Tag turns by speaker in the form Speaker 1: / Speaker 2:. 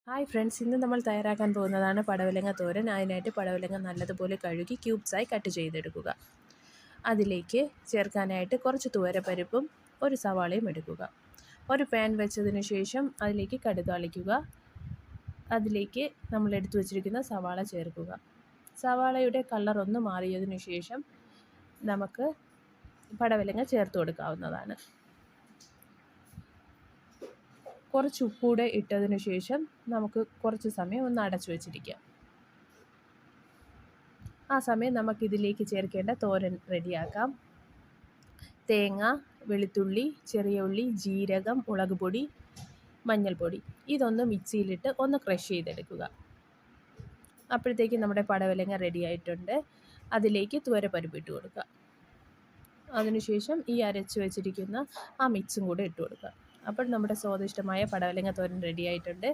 Speaker 1: Hi friends, ഇന്ന് നമ്മൾ തയ്യാറാക്കാൻ പോകുന്നതാണ് പടവലങ്ങ തോരൻ. അതിനായിട്ട് പടവലങ്ങ നല്ലതുപോലെ കഴുകി ക്യൂബ്സായി കട്ട് ചെയ്തെടുക്കുക. അതിലേക്ക് ചേർക്കാനായിട്ട് കുറച്ച് തുവരപ്പരിപ്പും ഒരു സവാളയും എടുക്കുക. ഒരു പാൻ വെച്ചതിന് ശേഷം അതിലേക്ക് കടുക് താളിക്കുക. അതിലേക്ക് നമ്മൾ എടുത്തു വച്ചിരിക്കുന്ന സവാള ചേർക്കുക. സവാളയുടെ കളർ ഒന്ന് മാറിയതിനു ശേഷം നമുക്ക് പടവലങ്ങ ചേർത്ത് കൊടുക്കാവുന്നതാണ്. കുറച്ച് ഉപ്പൂടെ ഇട്ടതിന് ശേഷം നമുക്ക് കുറച്ച് സമയം ഒന്ന് അടച്ചു വച്ചിരിക്കാം. ആ സമയം നമുക്കിതിലേക്ക് ചേർക്കേണ്ട തോരൻ റെഡിയാക്കാം. തേങ്ങ, വെളുത്തുള്ളി, ചെറിയ ഉള്ളി, ജീരകം, മുളക് പൊടി, മഞ്ഞൾപ്പൊടി ഇതൊന്ന് മിക്സിയിലിട്ട് ഒന്ന് ക്രഷ് ചെയ്തെടുക്കുക. അപ്പോഴത്തേക്കും നമ്മുടെ പടവലങ്ങ റെഡി ആയിട്ടുണ്ട്. അതിലേക്ക് തുവരപ്പരിപ്പ് ഇട്ട് കൊടുക്കുക. അതിനുശേഷം ഈ അരച്ച് വെച്ചിരിക്കുന്ന ആ മിക്സും കൂടെ ഇട്ട് കൊടുക്കുക. അപ്പോൾ നമ്മുടെ സ്വാദിഷ്ടമായ പടവലങ്ങ തോരൻ റെഡി ആയിട്ടുണ്ട്.